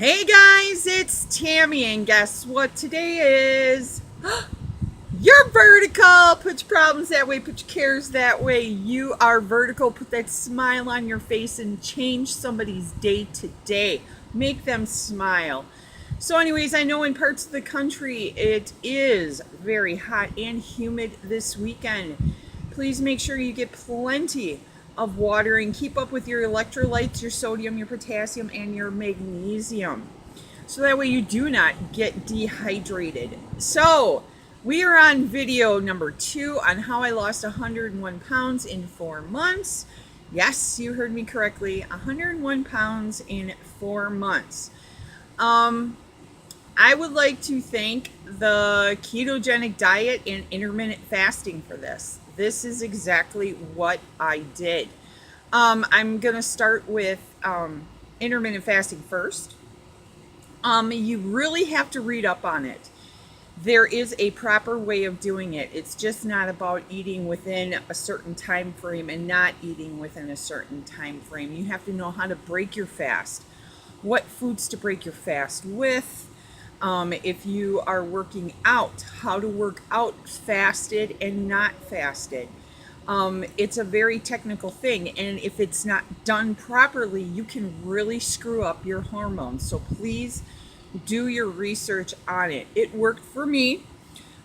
Hey guys, it's Tammy, and guess what today is? You're vertical. Put your problems that way, put your cares that way. You are vertical. Put that smile on your face and change somebody's day today. Make them smile. So anyways, I know in parts of the country it is very hot and humid this weekend. Please make sure you get plenty of water and keep up with your electrolytes, your sodium, your potassium, and your magnesium. So that way you do not get dehydrated. So we are on video number 2 on how I lost 101 pounds in 4 months. Yes, you heard me correctly, 101 pounds in 4 months. I would like to thank the ketogenic diet and intermittent fasting for this. This is exactly what I did. I'm going to start with intermittent fasting first. You really have to read up on it. There is a proper way of doing it. It's just not about eating within a certain time frame and not eating within a certain time frame. You have to know how to break your fast, what foods to break your fast with. If you are working out, how to work out fasted and not fasted. It's a very technical thing, and if it's not done properly, you can really screw up your hormones. So please do your research on it. It worked for me.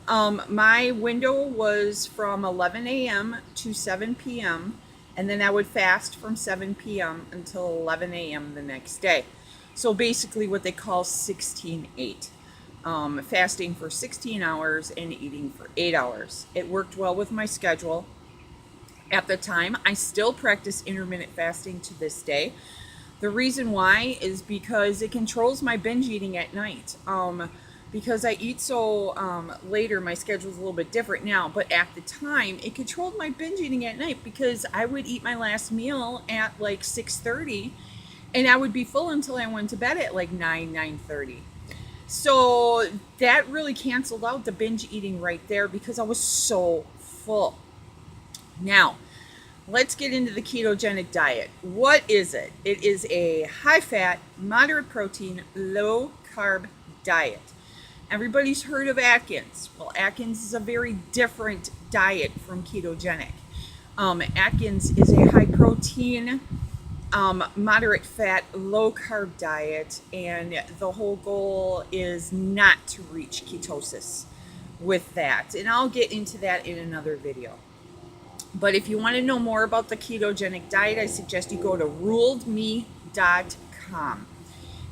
My window was from 11 a.m. to 7 p.m., and then I would fast from 7 p.m. until 11 a.m. the next day. So basically what they call 16-8. Fasting for 16 hours and eating for 8 hours. It worked well with my schedule. At the time, I still practice intermittent fasting to this day. The reason why is because it controls my binge eating at night. Because I eat so later, my schedule is a little bit different now. But at the time, it controlled my binge eating at night because I would eat my last meal at like 6:30. And I would be full until I went to bed at like 9:30. So that really canceled out the binge eating right there because I was so full. Now, let's get into the ketogenic diet. What is it? It is a high-fat, moderate protein, low-carb diet. Everybody's heard of Atkins. Well, Atkins is a very different diet from ketogenic. Atkins is a high-protein, moderate fat, low carb diet, and the whole goal is not to reach ketosis with that. And I'll get into that in another video. But if you want to know more about the ketogenic diet, I suggest you go to ruledme.com.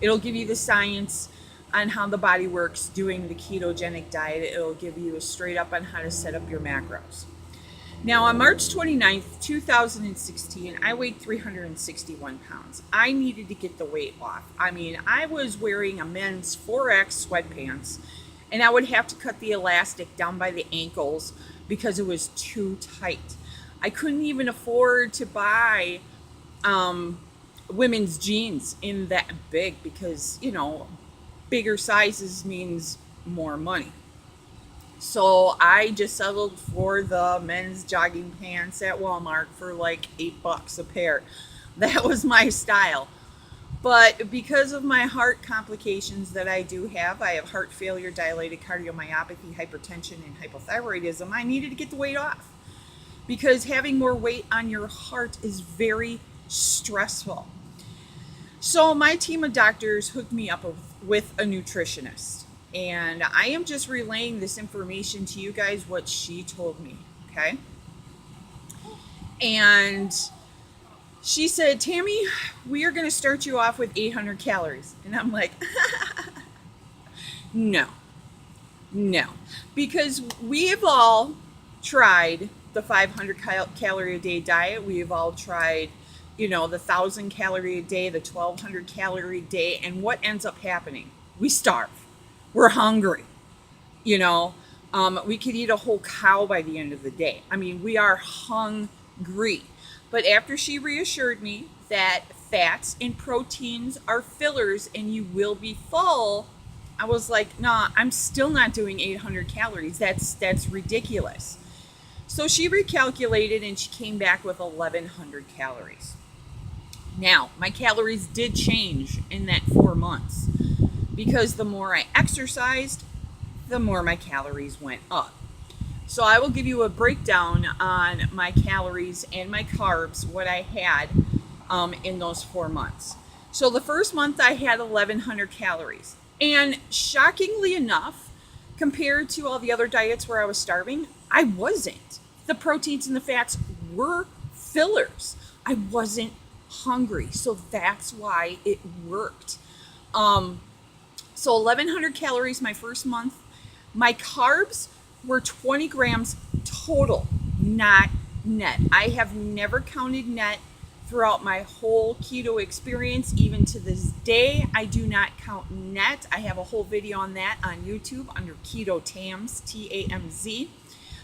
It'll give you the science on how the body works doing the ketogenic diet. It'll give you a straight up on how to set up your macros. Now, on March 29th, 2016, I weighed 361 pounds. I needed to get the weight off. I mean, I was wearing a men's 4X sweatpants, and I would have to cut the elastic down by the ankles because it was too tight. I couldn't even afford to buy women's jeans in that big because, you know, bigger sizes means more money. So I just settled for the men's jogging pants at Walmart for like $8 a pair. That was my style. But because of my heart complications that I do have, I have heart failure, dilated cardiomyopathy, hypertension, and hypothyroidism, I needed to get the weight off. Because having more weight on your heart is very stressful. So my team of doctors hooked me up with a nutritionist. And I am just relaying this information to you guys, what she told me, okay? And she said, Tammy, we are going to start you off with 800 calories. And I'm like, no. Because we have all tried the 500 calorie a day diet. We have all tried, you know, the 1,000 calorie a day, the 1,200 calorie a day. And what ends up happening? We starve. We're hungry, you know. We could eat a whole cow by the end of the day. I mean, we are hungry. But after she reassured me that fats and proteins are fillers and you will be full, I was like, nah, I'm still not doing 800 calories. That's ridiculous. So she recalculated and she came back with 1,100 calories. Now, my calories did change in that 4 months because the more I exercised, the more my calories went up. So I will give you a breakdown on my calories and my carbs, what I had in those 4 months. So the first month I had 1,100 calories. And shockingly enough, compared to all the other diets where I was starving, I wasn't. The proteins and the fats were fillers. I wasn't hungry. So that's why it worked. So 1,100 calories my first month. My carbs were 20 grams total, not net. I have never counted net throughout my whole keto experience. Even to this day, I do not count net. I have a whole video on that on YouTube under Keto Tams, Tamz.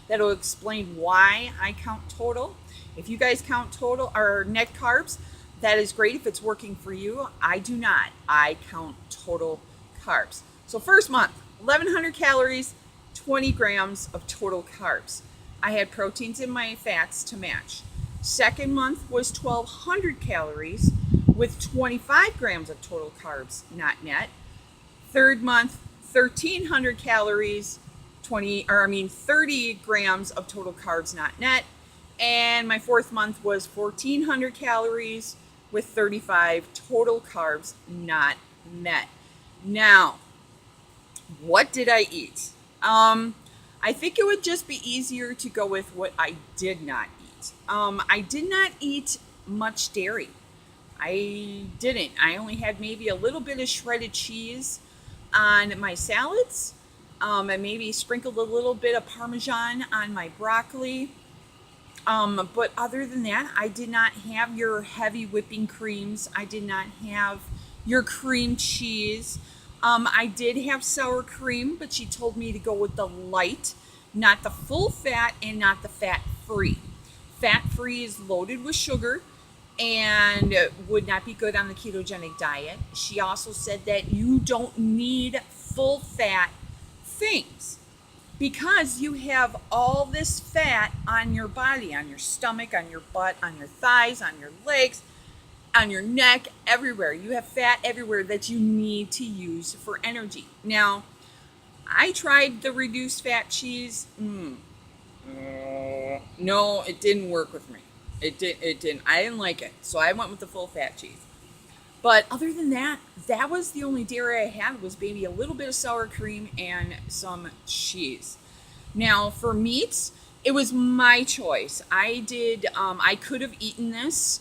That'll explain why I count total. If you guys count total or net carbs, that is great if it's working for you. I do not. I count total carbs. So first month, 1,100 calories, 20 grams of total carbs. I had proteins and my fats to match. Second month was 1,200 calories with 25 grams of total carbs, not net. Third month, 1,300 calories, 30 grams of total carbs, not net. And my fourth month was 1,400 calories with 35 total carbs, not net. Now, what did I eat? I think it would just be easier to go with what I did not eat. I did not eat much dairy. I didn't. I only had maybe a little bit of shredded cheese on my salads, and maybe sprinkled a little bit of Parmesan on my broccoli. But other than that, I did not have your heavy whipping creams. I did not have your cream cheese. I did have sour cream, but she told me to go with the light, not the full fat and not the fat free. Fat free is loaded with sugar and would not be good on the ketogenic diet. She also said that you don't need full fat things because you have all this fat on your body, on your stomach, on your butt, on your thighs, on your legs, on your neck, everywhere. You have fat everywhere that you need to use for energy. Now, I tried the reduced fat cheese. No, it didn't work with me. It didn't. I didn't like it. So I went with the full fat cheese. But other than that, that was the only dairy I had was maybe a little bit of sour cream and some cheese. Now, for meats, it was my choice. I could have eaten this,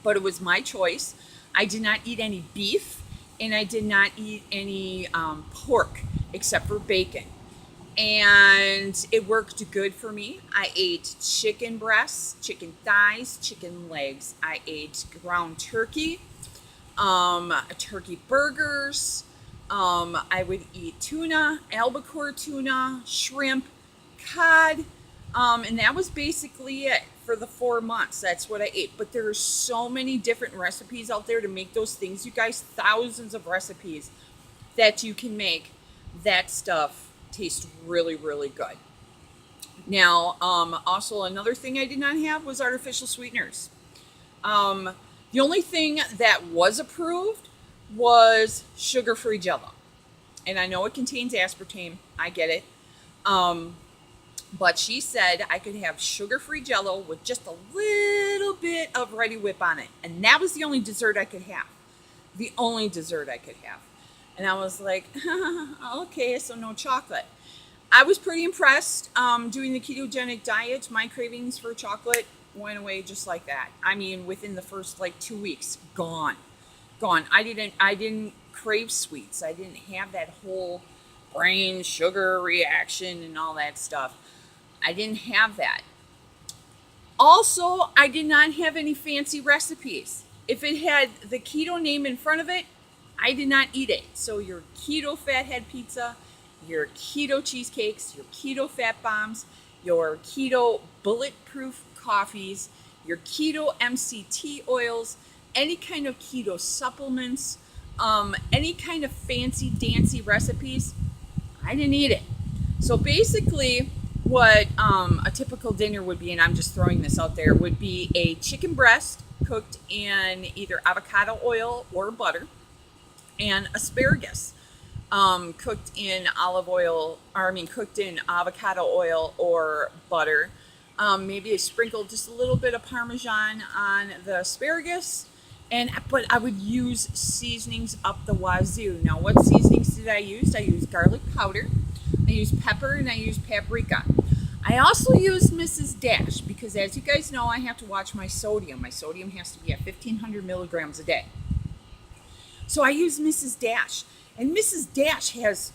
but it was my choice. I did not eat any beef, and I did not eat any pork except for bacon. And it worked good for me. I ate chicken breasts, chicken thighs, chicken legs. I ate ground turkey, turkey burgers. I would eat tuna, albacore tuna, shrimp, cod. And that was basically it for the 4 months. That's what I ate. But there are so many different recipes out there to make those things. You guys, thousands of recipes that you can make. That stuff tastes really, really good. Now, also another thing I did not have was artificial sweeteners. The only thing that was approved was sugar-free Jell-O. And I know it contains aspartame. I get it. But she said I could have sugar-free Jell-O with just a little bit of Ready Whip on it. And that was the only dessert I could have. The only dessert I could have. And I was like, okay, so no chocolate. I was pretty impressed doing the ketogenic diet. My cravings for chocolate went away just like that. I mean, within the first 2 weeks, gone. I didn't crave sweets. I didn't have that whole brain sugar reaction and all that stuff. I didn't have that. Also, I did not have any fancy recipes. If it had the keto name in front of it, I did not eat it. So your keto fathead pizza, your keto cheesecakes, your keto fat bombs, your keto bulletproof coffees, your keto MCT oils, any kind of keto supplements, any kind of fancy dancy recipes, I didn't eat it. So basically what a typical dinner would be, and I'm just throwing this out there, would be a chicken breast cooked in either avocado oil or butter, and asparagus cooked in cooked in avocado oil or butter. Maybe I sprinkled just a little bit of Parmesan on the asparagus, but I would use seasonings up the wazoo. Now, what seasonings did I use? I used garlic powder, I used pepper, and I used paprika. I also used Mrs. Dash because, as you guys know, I have to watch my sodium. My sodium has to be at 1,500 milligrams a day. So I use Mrs. Dash, and Mrs. Dash has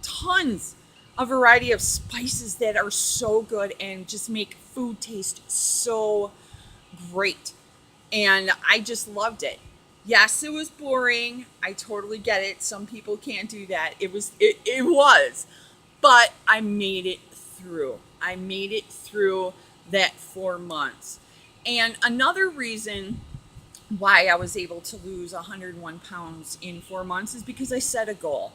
tons of variety of spices that are so good and just make food taste so great. And I just loved it. Yes, it was boring. I totally get it. Some people can't do that. It was, but I made it through. I made it through that 4 months. And another reason why I was able to lose 101 pounds in 4 months is because I set a goal.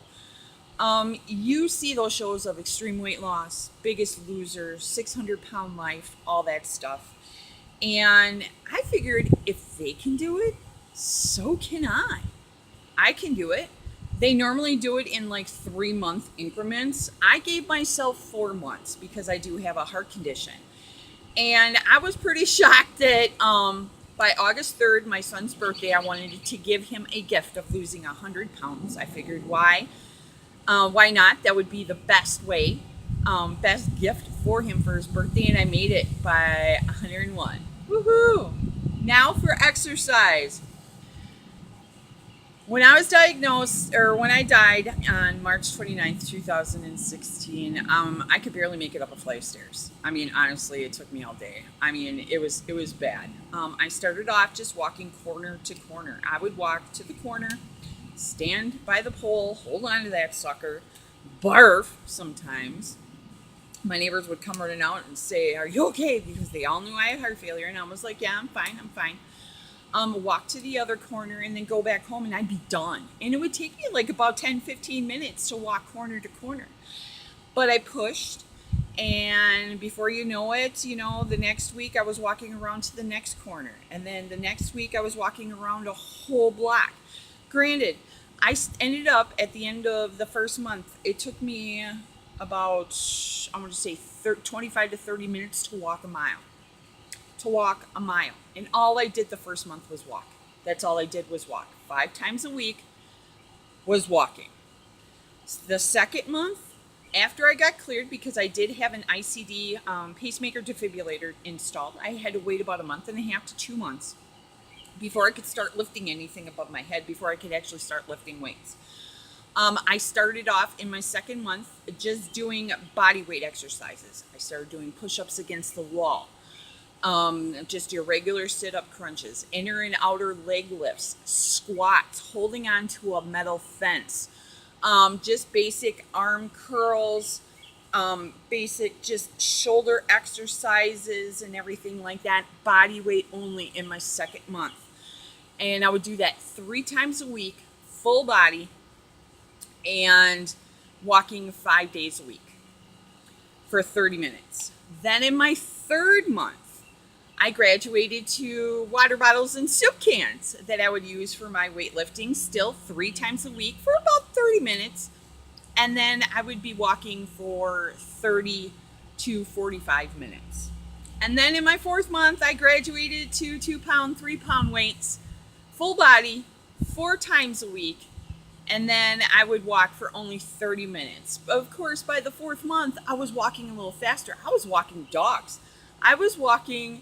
You see those shows of extreme weight loss, Biggest Loser, 600-pound life, all that stuff. And I figured if they can do it, so can I. I can do it. They normally do it in like 3-month increments. I gave myself 4 months because I do have a heart condition. And I was pretty shocked that by August 3rd, my son's birthday, I wanted to give him a gift of losing 100 pounds. I figured why not? That would be the best way, best gift for him for his birthday. And I made it by 101. Woohoo! Now for exercise. When I was diagnosed, or when I died on March 29th, 2016, I could barely make it up a flight of stairs. I mean, honestly, it took me all day. I mean, it was bad. I started off just walking corner to corner. I would walk to the corner, stand by the pole, hold on to that sucker, barf sometimes. My neighbors would come running out and say, "Are you okay?" Because they all knew I had heart failure. And I was like, "Yeah, I'm fine. Walk to the other corner and then go back home and I'd be done." And it would take me like about 10-15 minutes to walk corner to corner. But I pushed, and before you know it, the next week I was walking around to the next corner. And then the next week I was walking around a whole block. Granted, I ended up at the end of the first month, it took me about, I'm going to say 25 to 30 minutes to walk a mile. And all I did the first month was walk. That's all I did was walk. 5 times a week was walking. The second month, after I got cleared, because I did have an ICD pacemaker defibrillator installed, I had to wait about a month and a half to 2 months before I could start lifting anything above my head, before I could actually start lifting weights. I started off in my second month just doing body weight exercises. I started doing push-ups against the wall. Just your regular sit-up crunches, inner and outer leg lifts, squats, holding on to a metal fence, just basic arm curls, basic just shoulder exercises and everything like that, body weight only in my second month. And I would do that 3 times a week, full body, and walking 5 days a week for 30 minutes. Then in my third month, I graduated to water bottles and soup cans that I would use for my weightlifting, still 3 times a week for about 30 minutes. And then I would be walking for 30 to 45 minutes. And then in my fourth month, I graduated to 2-pound, 3-pound weights, full body, 4 times a week. And then I would walk for only 30 minutes. Of course, by the 4th month, I was walking a little faster. I was walking dogs. I was walking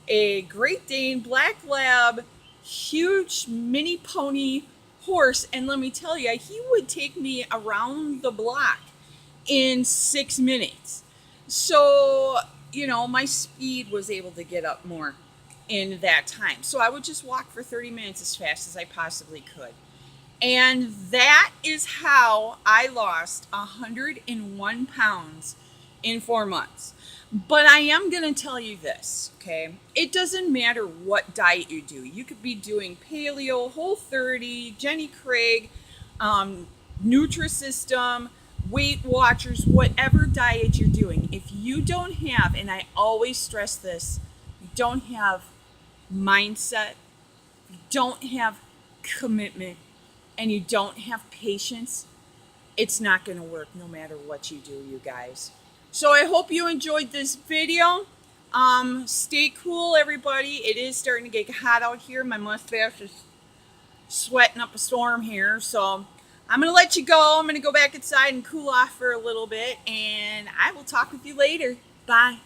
a Great Dane, Black Lab, huge mini pony horse. And let me tell you, he would take me around the block in 6 minutes. So, my speed was able to get up more in that time. So I would just walk for 30 minutes as fast as I possibly could. And that is how I lost 101 pounds in 4 months. But I am going to tell you this, okay? It doesn't matter what diet you do. You could be doing paleo, Whole30, Jenny Craig, Nutrisystem, Weight Watchers, whatever diet you're doing. If you don't have, and I always stress this, you don't have mindset, if you don't have commitment, and you don't have patience, it's not going to work no matter what you do, you guys. So I hope you enjoyed this video. Stay cool, everybody. It is starting to get hot out here. My mustache is sweating up a storm here. So I'm going to let you go. I'm going to go back inside and cool off for a little bit. And I will talk with you later. Bye.